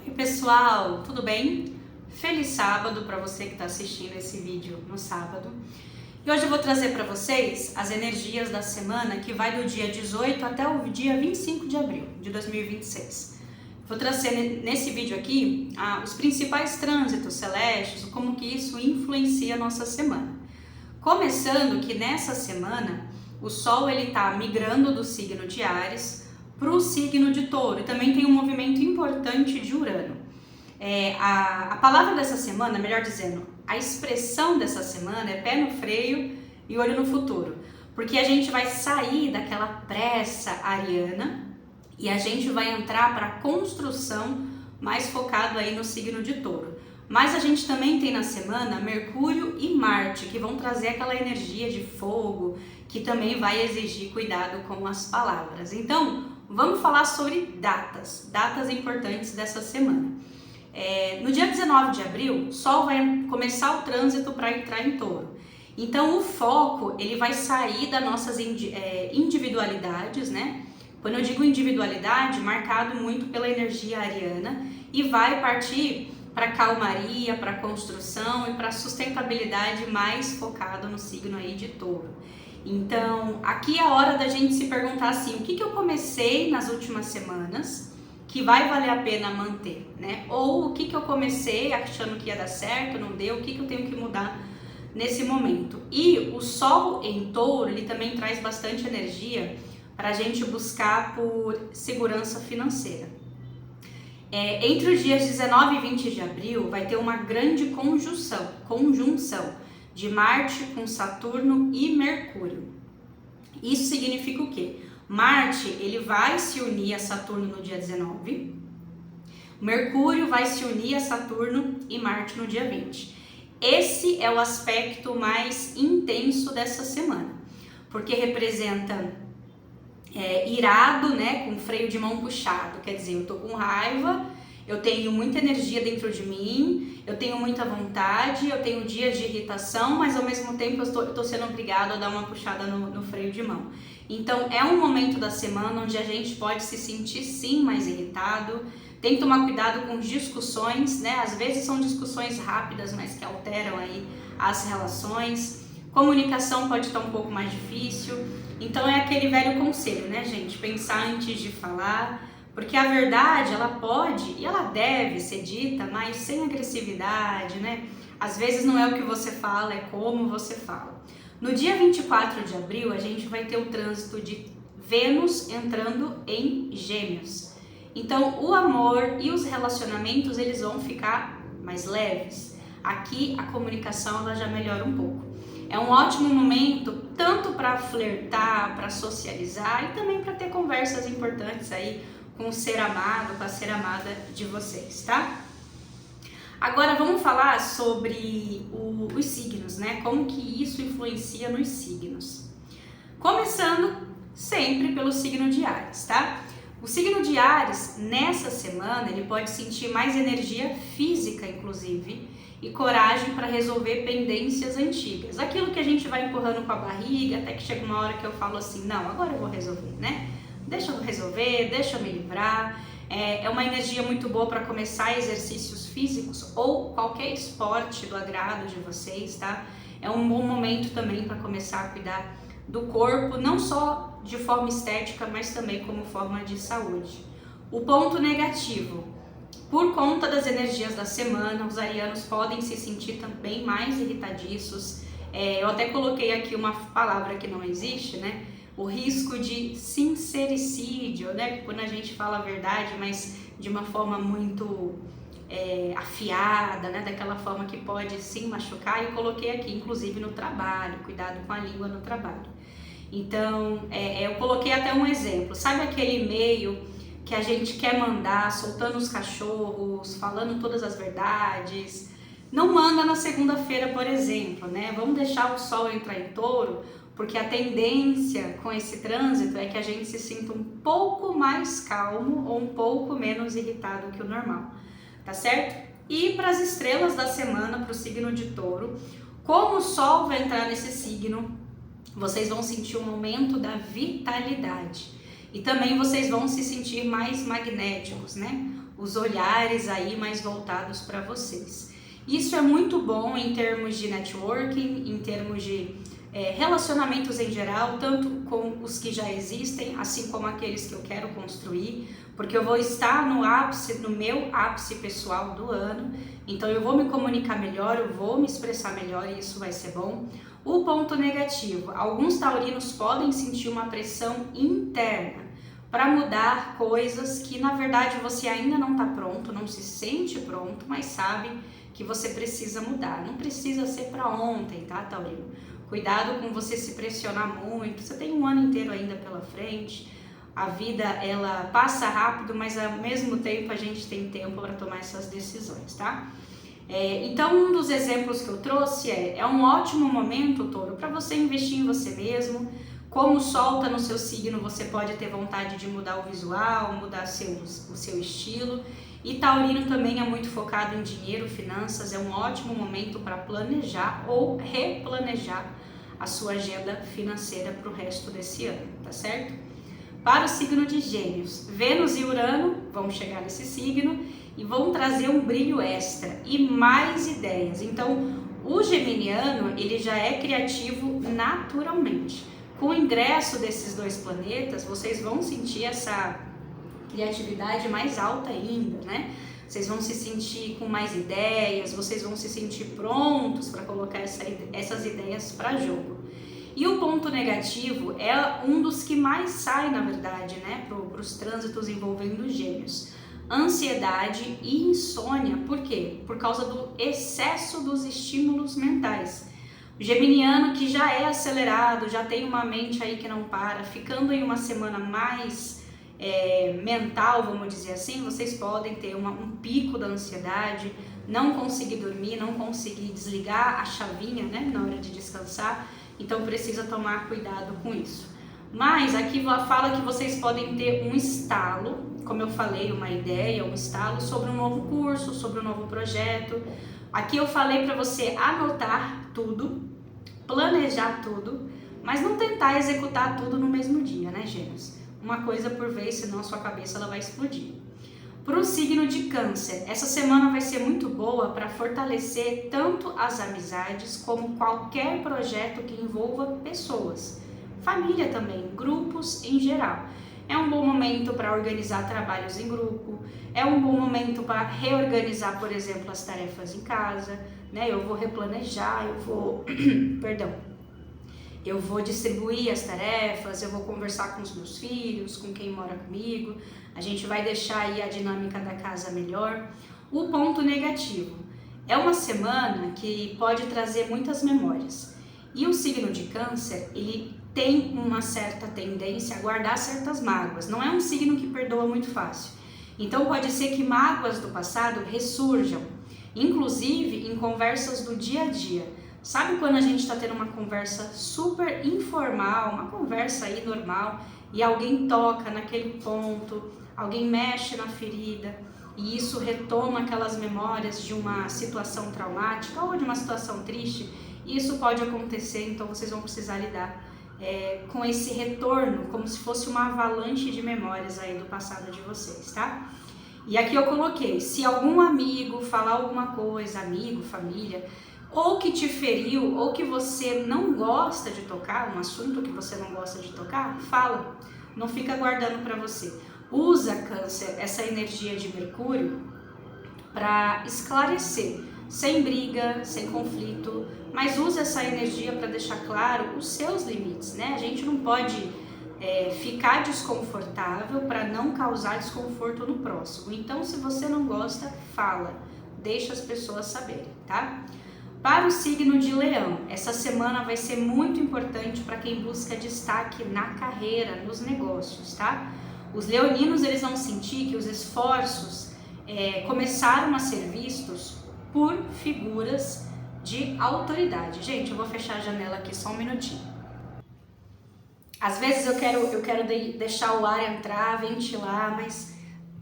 Oi pessoal, tudo bem? Feliz sábado para você que está assistindo esse vídeo no sábado. E hoje eu vou trazer para vocês as energias da semana que vai do dia 18 até o dia 25 de abril de 2026. Vou trazer nesse vídeo aqui os principais trânsitos celestes, como que isso influencia a nossa semana. Começando que nessa semana o Sol ele está migrando do signo de Áries para o signo de Touro e também tem um movimento importante de Urano. A palavra dessa semana, melhor dizendo, a expressão dessa semana é pé no freio e olho no futuro, porque a gente vai sair daquela pressa ariana e a gente vai entrar para a construção mais focado aí no signo de Touro. Mas a gente também tem na semana Mercúrio e Marte, que vão trazer aquela energia de fogo, que também vai exigir cuidado com as palavras. Então, vamos falar sobre datas importantes dessa semana. No dia 19 de abril, o Sol vai começar o trânsito para entrar em Touro. Então, o foco ele vai sair das nossas individualidades, né? Quando eu digo individualidade, marcado muito pela energia ariana, e vai partir para calmaria, para construção e para sustentabilidade mais focado no signo aí de Touro. Então, aqui é a hora da gente se perguntar assim, o que eu comecei nas últimas semanas que vai valer a pena manter, né? Ou o que eu comecei achando que ia dar certo, não deu, o que eu tenho que mudar nesse momento. E o Sol em Touro, ele também traz bastante energia para a gente buscar por segurança financeira. Entre os dias 19 e 20 de abril vai ter uma grande conjunção de Marte com Saturno e Mercúrio. Isso significa o quê? Marte ele vai se unir a Saturno no dia 19, Mercúrio vai se unir a Saturno e Marte no dia 20. Esse é o aspecto mais intenso dessa semana, porque representa irado, né, com freio de mão puxado, quer dizer, eu tô com raiva, eu tenho muita energia dentro de mim, eu tenho muita vontade, eu tenho dias de irritação, mas ao mesmo tempo eu tô sendo obrigado a dar uma puxada no freio de mão. Então é um momento da semana onde a gente pode se sentir sim mais irritado, tem que tomar cuidado com discussões, né, às vezes são discussões rápidas, mas que alteram aí as relações. Comunicação pode estar um pouco mais difícil, então é aquele velho conselho, né, gente? Pensar antes de falar, porque a verdade, ela pode e ela deve ser dita, mas sem agressividade, né? Às vezes não é o que você fala, é como você fala. No dia 24 de abril, a gente vai ter o trânsito de Vênus entrando em Gêmeos. Então, o amor e os relacionamentos, eles vão ficar mais leves. Aqui, a comunicação, ela já melhora um pouco. É um ótimo momento tanto para flertar, para socializar e também para ter conversas importantes aí com o ser amado, com a ser amada de vocês, tá? Agora vamos falar sobre os signos, né? Como que isso influencia nos signos. Começando sempre pelo signo de Áries, tá? O signo de Áries, nessa semana, ele pode sentir mais energia física, inclusive, e coragem para resolver pendências antigas. Aquilo que a gente vai empurrando com a barriga, até que chega uma hora que eu falo assim, não, agora eu vou resolver, né? Deixa eu resolver, deixa eu me livrar. É uma energia muito boa para começar exercícios físicos ou qualquer esporte do agrado de vocês, tá? É um bom momento também para começar a cuidar do corpo, não só de forma estética, mas também como forma de saúde. O ponto negativo: por conta das energias da semana, os arianos podem se sentir também mais irritadiços. Eu até coloquei aqui uma palavra que não existe, né? O risco de sincericídio, né? Quando a gente fala a verdade, mas de uma forma muito afiada, né? Daquela forma que pode sim machucar. Eu coloquei aqui, inclusive no trabalho, cuidado com a língua no trabalho. Então, eu coloquei até um exemplo. Sabe aquele e-mail que a gente quer mandar, soltando os cachorros, falando todas as verdades? Não manda na segunda-feira, por exemplo, né? Vamos deixar o Sol entrar em Touro, porque a tendência com esse trânsito é que a gente se sinta um pouco mais calmo ou um pouco menos irritado que o normal, tá certo? E para as estrelas da semana, para o signo de Touro, como o Sol vai entrar nesse signo, vocês vão sentir um aumento da vitalidade. E também vocês vão se sentir mais magnéticos, né? Os olhares aí mais voltados para vocês. Isso é muito bom em termos de networking, em termos de relacionamentos em geral, tanto com os que já existem, assim como aqueles que eu quero construir, porque eu vou estar no ápice, no meu ápice pessoal do ano, então eu vou me comunicar melhor, eu vou me expressar melhor e isso vai ser bom. O ponto negativo, alguns taurinos podem sentir uma pressão interna para mudar coisas que na verdade você ainda não está pronto, não se sente pronto, mas sabe que você precisa mudar. Não precisa ser para ontem, tá, taurino? Cuidado com você se pressionar muito, você tem um ano inteiro ainda pela frente, a vida ela passa rápido, mas ao mesmo tempo a gente tem tempo para tomar essas decisões, tá? Então um dos exemplos que eu trouxe é um ótimo momento, touro, para você investir em você mesmo. Como o Sol está no seu signo, você pode ter vontade de mudar o visual, mudar o seu estilo. E taurino também é muito focado em dinheiro, finanças, é um ótimo momento para planejar ou replanejar a sua agenda financeira para o resto desse ano, tá certo? Para o signo de Gêmeos, Vênus e Urano vão chegar nesse signo e vão trazer um brilho extra e mais ideias. Então, o geminiano, ele já é criativo naturalmente. Com o ingresso desses dois planetas, vocês vão sentir essa criatividade mais alta ainda, né? Vocês vão se sentir com mais ideias, vocês vão se sentir prontos para colocar essas ideias para jogo. E o ponto negativo é um dos que mais sai, na verdade, né, para os trânsitos envolvendo Gêmeos. Ansiedade e insônia. Por quê? Por causa do excesso dos estímulos mentais. O geminiano que já é acelerado, já tem uma mente aí que não para, ficando em uma semana mais mental, vamos dizer assim, vocês podem ter um pico da ansiedade, não conseguir dormir, não conseguir desligar a chavinha, né, na hora de descansar, então precisa tomar cuidado com isso. Mas aqui fala que vocês podem ter um estalo, como eu falei, uma ideia, um estalo sobre um novo curso, sobre um novo projeto. Aqui eu falei para você anotar tudo, planejar tudo, mas não tentar executar tudo no mesmo dia, né, Gêmeos? Uma coisa por vez, senão a sua cabeça ela vai explodir. Para o signo de Câncer, essa semana vai ser muito boa para fortalecer tanto as amizades como qualquer projeto que envolva pessoas, família também, grupos em geral. É um bom momento para organizar trabalhos em grupo, é um bom momento para reorganizar, por exemplo, as tarefas em casa, né? Eu vou replanejar, eu vou distribuir as tarefas, eu vou conversar com os meus filhos, com quem mora comigo, a gente vai deixar aí a dinâmica da casa melhor. O ponto negativo é uma semana que pode trazer muitas memórias. E o signo de Câncer, ele tem uma certa tendência a guardar certas mágoas. Não é um signo que perdoa muito fácil. Então pode ser que mágoas do passado ressurjam, inclusive em conversas do dia a dia. Sabe quando a gente está tendo uma conversa super informal, uma conversa aí normal, e alguém toca naquele ponto, alguém mexe na ferida, e isso retoma aquelas memórias de uma situação traumática ou de uma situação triste? Isso pode acontecer, então vocês vão precisar lidar com esse retorno, como se fosse uma avalanche de memórias aí do passado de vocês, tá? E aqui eu coloquei, se algum amigo falar alguma coisa, amigo, família, ou que te feriu, ou que você não gosta de tocar, um assunto que você não gosta de tocar, fala, não fica guardando para você. Usa, Câncer, essa energia de Mercúrio para esclarecer, sem briga, sem conflito, mas usa essa energia para deixar claro os seus limites, né? A gente não pode ficar desconfortável para não causar desconforto no próximo. Então, se você não gosta, fala, deixa as pessoas saberem, tá? Para o signo de Leão, essa semana vai ser muito importante para quem busca destaque na carreira, nos negócios, tá? Os leoninos, eles vão sentir que os esforços começaram a ser vistos por figuras de autoridade. Gente, eu vou fechar a janela aqui só um minutinho. Às vezes eu quero deixar o ar entrar, ventilar, mas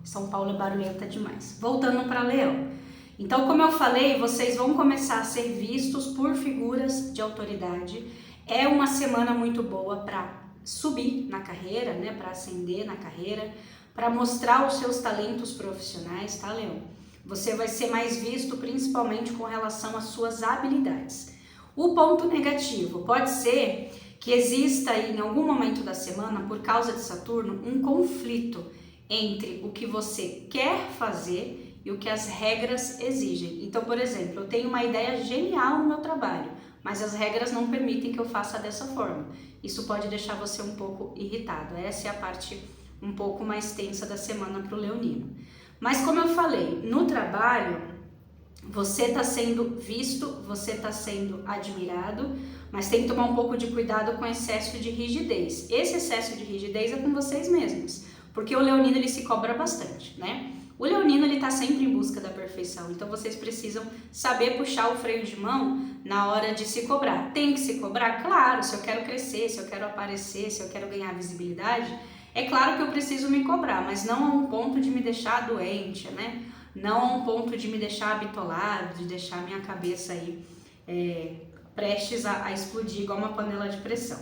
São Paulo é barulhenta demais. Voltando para Leão. Então, como eu falei, vocês vão começar a ser vistos por figuras de autoridade. É uma semana muito boa para subir na carreira, né, para ascender na carreira, para mostrar os seus talentos profissionais, tá, Leão? Você vai ser mais visto principalmente com relação às suas habilidades. O ponto negativo pode ser que exista aí, em algum momento da semana, por causa de Saturno, um conflito entre o que você quer fazer e o que as regras exigem. Então, por exemplo, eu tenho uma ideia genial no meu trabalho, mas as regras não permitem que eu faça dessa forma. Isso pode deixar você um pouco irritado. Essa é a parte um pouco mais tensa da semana para o leonino. Mas como eu falei, no trabalho, você está sendo visto, você está sendo admirado, mas tem que tomar um pouco de cuidado com excesso de rigidez. Esse excesso de rigidez é com vocês mesmos, porque o leonino ele se cobra bastante, né? O leonino ele está sempre em busca da perfeição, então vocês precisam saber puxar o freio de mão na hora de se cobrar. Tem que se cobrar? Claro, se eu quero crescer, se eu quero aparecer, se eu quero ganhar visibilidade, é claro que eu preciso me cobrar, mas não a um ponto de me deixar doente, né? Não a um ponto de me deixar bitolado, de deixar minha cabeça aí prestes a explodir igual uma panela de pressão.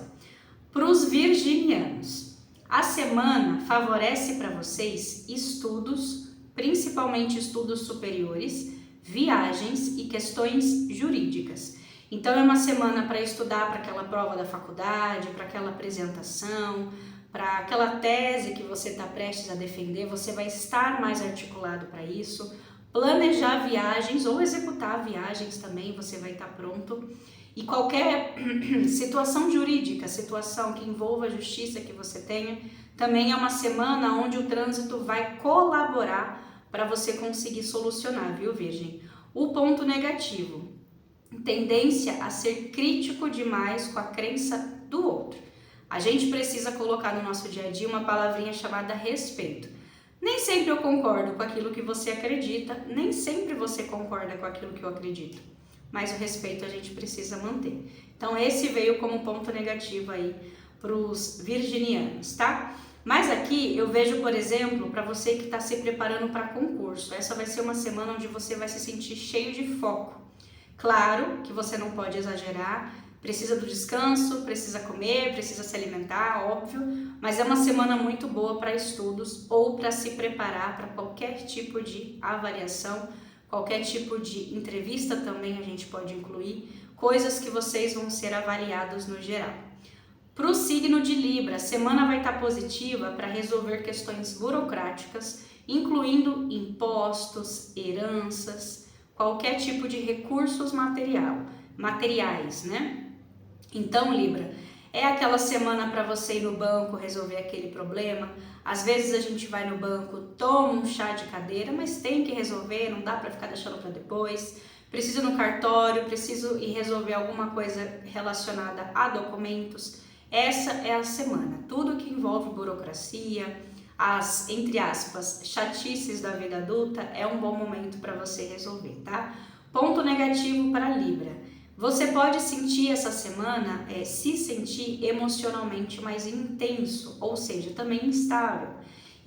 Para os virginianos, a semana favorece para vocês estudos, principalmente estudos superiores, viagens e questões jurídicas. Então é uma semana para estudar para aquela prova da faculdade, para aquela apresentação, para aquela tese que você está prestes a defender, você vai estar mais articulado para isso. Planejar viagens ou executar viagens também, você vai estar pronto. E qualquer situação jurídica, situação que envolva a justiça que você tenha, também é uma semana onde o trânsito vai colaborar para você conseguir solucionar, viu, Virgem? O ponto negativo, tendência a ser crítico demais com a crença do outro. A gente precisa colocar no nosso dia a dia uma palavrinha chamada respeito. Nem sempre eu concordo com aquilo que você acredita, nem sempre você concorda com aquilo que eu acredito, mas o respeito a gente precisa manter. Então esse veio como ponto negativo aí para os virginianos, tá? Mas aqui eu vejo, por exemplo, para você que está se preparando para concurso, essa vai ser uma semana onde você vai se sentir cheio de foco. Claro que você não pode exagerar, precisa do descanso, precisa comer, precisa se alimentar, óbvio, mas é uma semana muito boa para estudos ou para se preparar para qualquer tipo de avaliação, qualquer tipo de entrevista também a gente pode incluir, coisas que vocês vão ser avaliados no geral. Para o signo de Libra, a semana vai estar positiva para resolver questões burocráticas, incluindo impostos, heranças, qualquer tipo de recursos materiais, né? Então, Libra, é aquela semana para você ir no banco resolver aquele problema. Às vezes a gente vai no banco, toma um chá de cadeira, mas tem que resolver, não dá para ficar deixando para depois. Preciso ir no cartório, preciso ir resolver alguma coisa relacionada a documentos. Essa é a semana. Tudo que envolve burocracia, as, entre aspas, chatices da vida adulta, é um bom momento para você resolver, tá? Ponto negativo para Libra. Você pode sentir essa semana, se sentir emocionalmente mais intenso, ou seja, também instável.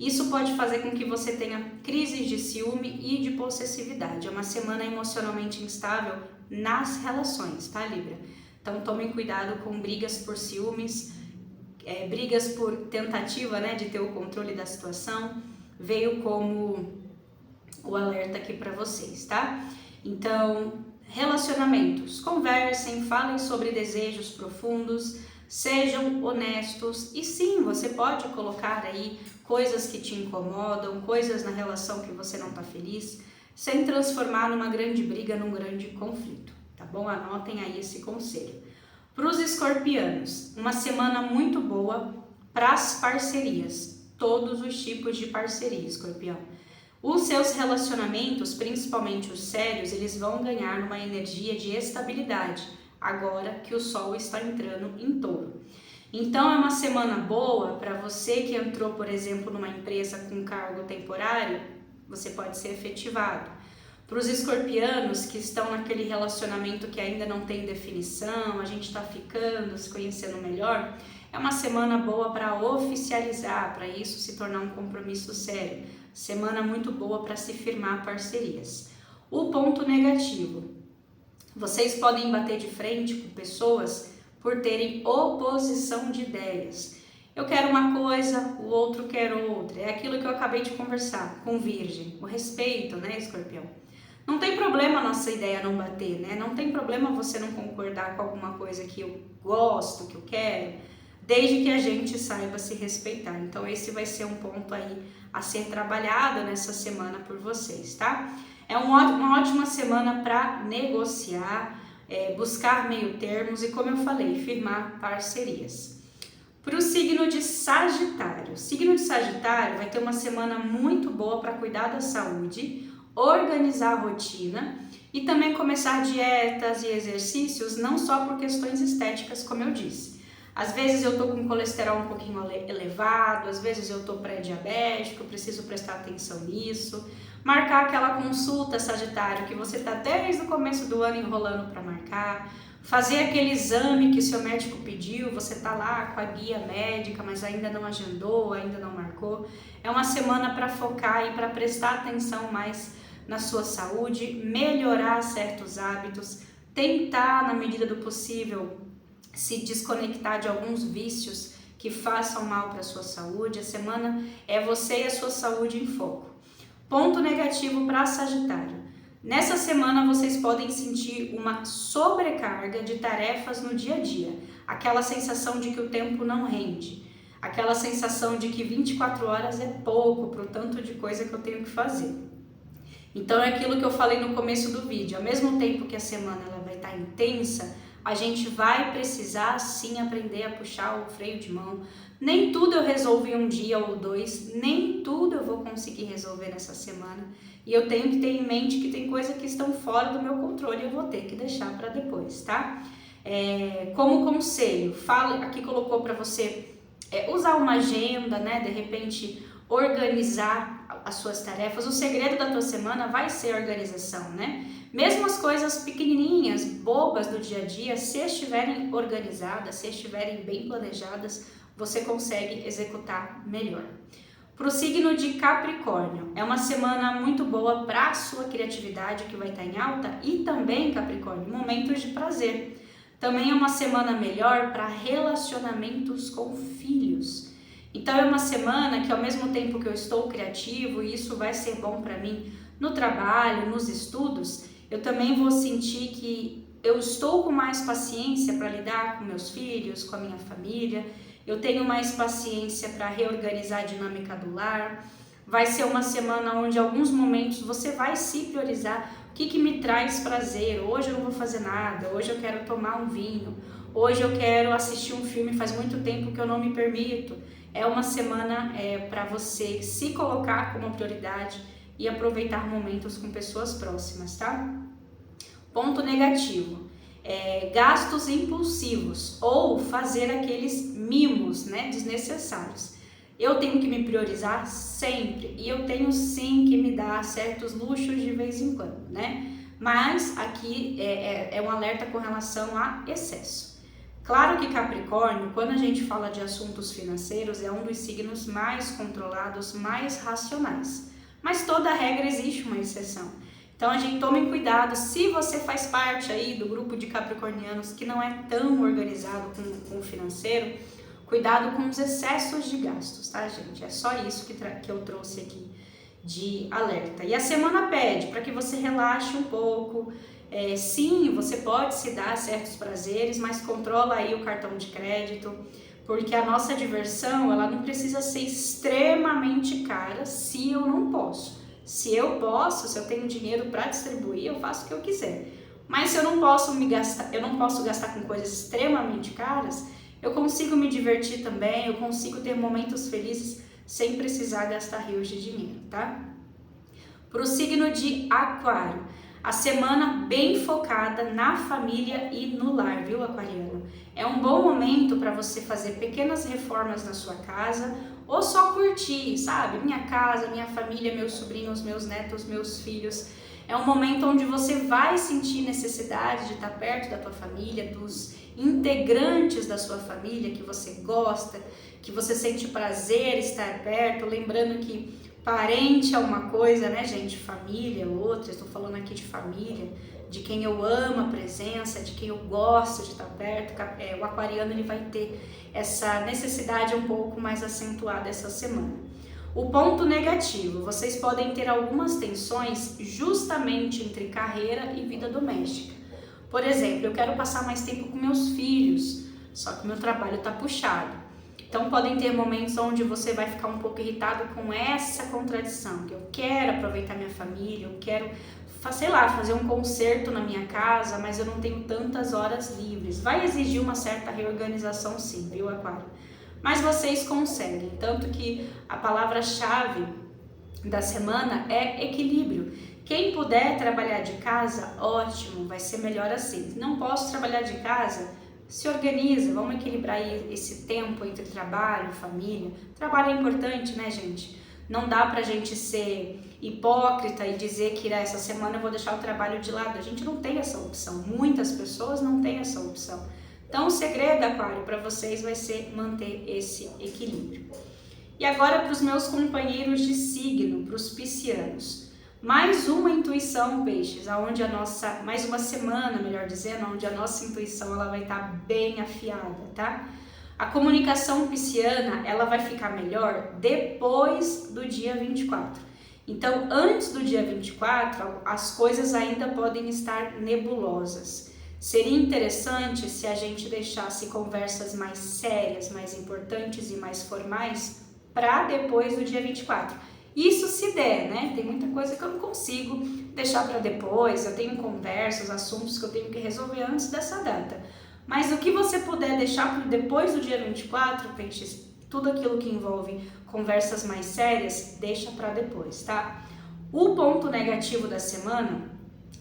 Isso pode fazer com que você tenha crises de ciúme e de possessividade. É uma semana emocionalmente instável nas relações, tá, Libra? Então tomem cuidado com brigas por ciúmes, brigas por tentativa, né, de ter o controle da situação. Veio como o alerta aqui para vocês, tá? Então, relacionamentos, conversem, falem sobre desejos profundos, sejam honestos e sim, você pode colocar aí coisas que te incomodam, coisas na relação que você não está feliz, sem transformar numa grande briga, num grande conflito, tá bom? Anotem aí esse conselho. Para os escorpianos, uma semana muito boa para as parcerias, todos os tipos de parceria, escorpião. Os seus relacionamentos, principalmente os sérios, eles vão ganhar uma energia de estabilidade, agora que o Sol está entrando em Touro. Então é uma semana boa para você que entrou, por exemplo, numa empresa com cargo temporário, você pode ser efetivado. Para os escorpianos que estão naquele relacionamento que ainda não tem definição, a gente está ficando, se conhecendo melhor, é uma semana boa para oficializar, para isso se tornar um compromisso sério. Semana muito boa para se firmar parcerias. O ponto negativo, vocês podem bater de frente com pessoas por terem oposição de ideias. Eu quero uma coisa, o outro quer outra. É aquilo que eu acabei de conversar com Virgem, o respeito, né, Escorpião? Não tem problema a nossa ideia não bater, né? Não tem problema você não concordar com alguma coisa que eu gosto, que eu quero, desde que a gente saiba se respeitar. Então esse vai ser um ponto aí a ser trabalhado nessa semana por vocês, tá? É uma ótima semana para negociar, buscar meio termos e, como eu falei, firmar parcerias. Para o signo de Sagitário. O signo de Sagitário vai ter uma semana muito boa para cuidar da saúde, organizar a rotina e também começar dietas e exercícios, não só por questões estéticas, como eu disse. Às vezes eu tô com colesterol um pouquinho elevado, às vezes eu tô pré-diabético, preciso prestar atenção nisso. Marcar aquela consulta, Sagitário, que você tá desde o começo do ano enrolando para marcar. Fazer aquele exame que seu médico pediu, você tá lá com a guia médica, mas ainda não agendou, ainda não marcou. É uma semana para focar e para prestar atenção mais na sua saúde, melhorar certos hábitos, tentar, na medida do possível, se desconectar de alguns vícios que façam mal para a sua saúde. A semana é você e a sua saúde em foco. Ponto negativo para Sagitário. Nessa semana vocês podem sentir uma sobrecarga de tarefas no dia a dia. Aquela sensação de que o tempo não rende. Aquela sensação de que 24 horas é pouco para o tanto de coisa que eu tenho que fazer. Então é aquilo que eu falei no começo do vídeo. Ao mesmo tempo que a semana ela vai estar intensa, a gente vai precisar sim aprender a puxar o freio de mão. Nem tudo eu resolvo em um dia ou dois, nem tudo eu vou conseguir resolver nessa semana. E eu tenho que ter em mente que tem coisas que estão fora do meu controle e eu vou ter que deixar para depois, tá? Como conselho, aqui colocou para você usar uma agenda, né? De repente organizar as suas tarefas. O segredo da tua semana vai ser a organização, né? Mesmo as coisas pequenininhas, bobas do dia a dia, se estiverem organizadas, se estiverem bem planejadas, você consegue executar melhor. Para o signo de Capricórnio, é uma semana muito boa para a sua criatividade, que vai estar em alta, e também, Capricórnio, momentos de prazer. Também é uma semana melhor para relacionamentos com filhos. Então é uma semana que, ao mesmo tempo que eu estou criativo, e isso vai ser bom para mim no trabalho, nos estudos, eu também vou sentir que eu estou com mais paciência para lidar com meus filhos, com a minha família. Eu tenho mais paciência para reorganizar a dinâmica do lar. Vai ser uma semana onde, em alguns momentos, você vai se priorizar. O que me traz prazer? Hoje eu não vou fazer nada, hoje eu quero tomar um vinho, hoje eu quero assistir um filme, faz muito tempo que eu não me permito. É uma semana para você se colocar como prioridade e aproveitar momentos com pessoas próximas, tá? Ponto negativo. Gastos impulsivos ou fazer aqueles mimos, né, desnecessários. Eu tenho que me priorizar sempre e eu tenho sim que me dar certos luxos de vez em quando, né? Mas aqui é um alerta com relação a excesso. Claro que Capricórnio, quando a gente fala de assuntos financeiros, é um dos signos mais controlados, mais racionais. Mas toda regra existe uma exceção. Então a gente tome cuidado, se você faz parte aí do grupo de capricornianos que não é tão organizado com o financeiro, cuidado com os excessos de gastos, tá, gente? É só isso que eu trouxe aqui de alerta. E a semana pede para que você relaxe um pouco. Sim, você pode se dar certos prazeres, mas controla aí o cartão de crédito, porque a nossa diversão, ela não precisa ser extremamente cara se eu não posso. Se eu posso, se eu tenho dinheiro para distribuir, eu faço o que eu quiser. Mas se eu não posso gastar com coisas extremamente caras, eu consigo me divertir também, eu consigo ter momentos felizes sem precisar gastar rios de dinheiro, tá? Para o signo de Aquário, a semana bem focada na família e no lar, viu, aquariano? É um bom momento para você fazer pequenas reformas na sua casa ou só curtir, sabe? Minha casa, minha família, meus sobrinhos, meus netos, meus filhos. É um momento onde você vai sentir necessidade de estar perto da tua família, dos integrantes da sua família que você gosta, que você sente prazer estar perto, lembrando que Parente é uma coisa, né, gente? Família é outra. Estou falando aqui de família, de quem eu amo a presença, de quem eu gosto de estar perto. O aquariano ele vai ter essa necessidade um pouco mais acentuada essa semana. O ponto negativo, vocês podem ter algumas tensões justamente entre carreira e vida doméstica. Por exemplo, eu quero passar mais tempo com meus filhos, só que meu trabalho está puxado. Então podem ter momentos onde você vai ficar um pouco irritado com essa contradição, que eu quero aproveitar minha família, eu quero, sei lá, fazer um concerto na minha casa, mas eu não tenho tantas horas livres. Vai exigir uma certa reorganização sim, viu, Aquário? Mas vocês conseguem, tanto que a palavra-chave da semana é equilíbrio. Quem puder trabalhar de casa, ótimo, vai ser melhor assim. Não posso trabalhar de casa? Se organiza, vamos equilibrar esse tempo entre trabalho, família. Trabalho é importante, né, gente? Não dá pra gente ser hipócrita e dizer que essa semana eu vou deixar o trabalho de lado. A gente não tem essa opção. Muitas pessoas não têm essa opção. Então, o segredo, Aquário, para vocês vai ser manter esse equilíbrio. E agora para os meus companheiros de signo, para os piscianos. Mais uma intuição, peixes, aonde mais uma semana, melhor dizendo, onde a nossa intuição ela vai estar bem afiada, tá? A comunicação pisciana, ela vai ficar melhor depois do dia 24. Então, antes do dia 24, as coisas ainda podem estar nebulosas. Seria interessante se a gente deixasse conversas mais sérias, mais importantes e mais formais para depois do dia 24. Isso se der, né? Tem muita coisa que eu não consigo deixar para depois, eu tenho conversas, assuntos que eu tenho que resolver antes dessa data. Mas o que você puder deixar para depois do dia 24, peixes, tudo aquilo que envolve conversas mais sérias, deixa para depois, tá? O ponto negativo da semana,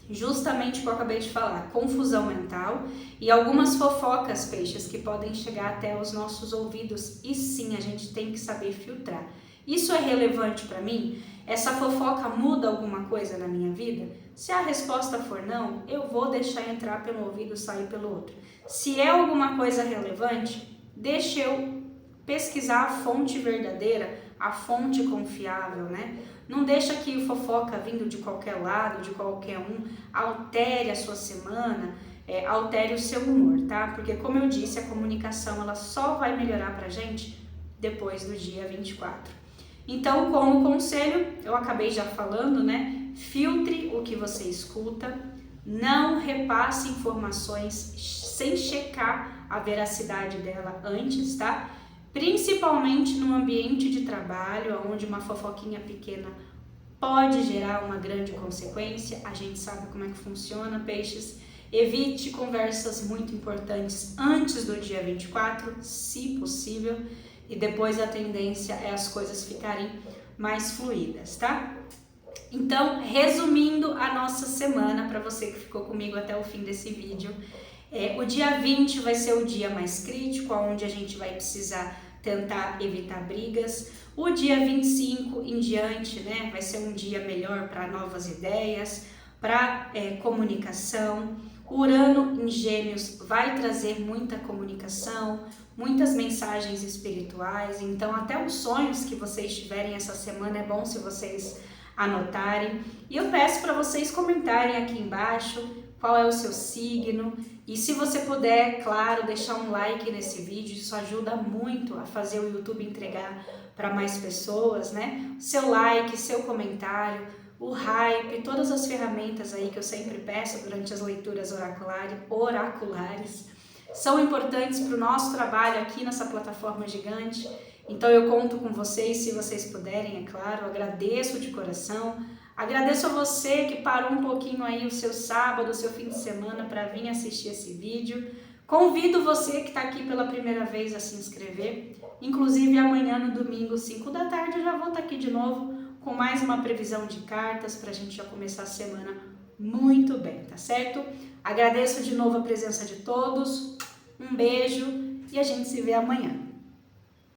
justamente o que eu acabei de falar, confusão mental e algumas fofocas, peixes, que podem chegar até os nossos ouvidos e sim, a gente tem que saber filtrar. Isso é relevante para mim? Essa fofoca muda alguma coisa na minha vida? Se a resposta for não, eu vou deixar entrar pelo ouvido e sair pelo outro. Se é alguma coisa relevante, deixa eu pesquisar a fonte verdadeira, a fonte confiável, né? Não deixa que fofoca vindo de qualquer lado, de qualquer um, altere a sua semana, altere o seu humor, tá? Porque como eu disse, a comunicação ela só vai melhorar pra gente depois do dia 24. Então, como conselho, eu acabei já falando, né? Filtre o que você escuta, não repasse informações sem checar a veracidade dela antes, tá? Principalmente no ambiente de trabalho, onde uma fofoquinha pequena pode gerar uma grande consequência. A gente sabe como é que funciona, peixes. Evite conversas muito importantes antes do dia 24, se possível. E depois a tendência é as coisas ficarem mais fluídas, tá? Então, resumindo a nossa semana, para você que ficou comigo até o fim desse vídeo, o dia 20 vai ser o dia mais crítico, onde a gente vai precisar tentar evitar brigas. O dia 25 em diante, né, vai ser um dia melhor para novas ideias, para comunicação. Urano em Gêmeos vai trazer muita comunicação, muitas mensagens espirituais, então até os sonhos que vocês tiverem essa semana é bom se vocês anotarem. E eu peço para vocês comentarem aqui embaixo qual é o seu signo e se você puder, claro, deixar um like nesse vídeo, isso ajuda muito a fazer o YouTube entregar para mais pessoas, né? Seu like, seu comentário, o hype, todas as ferramentas aí que eu sempre peço durante as leituras oraculares são importantes para o nosso trabalho aqui nessa plataforma gigante. Então eu conto com vocês, se vocês puderem, é claro. Eu agradeço de coração. Agradeço a você que parou um pouquinho aí o seu sábado, o seu fim de semana para vir assistir esse vídeo. Convido você que está aqui pela primeira vez a se inscrever. Inclusive amanhã no domingo, 5 da tarde, eu já vou estar aqui de novo com mais uma previsão de cartas para a gente já começar a semana muito bem, tá certo? Agradeço de novo a presença de todos, um beijo e a gente se vê amanhã.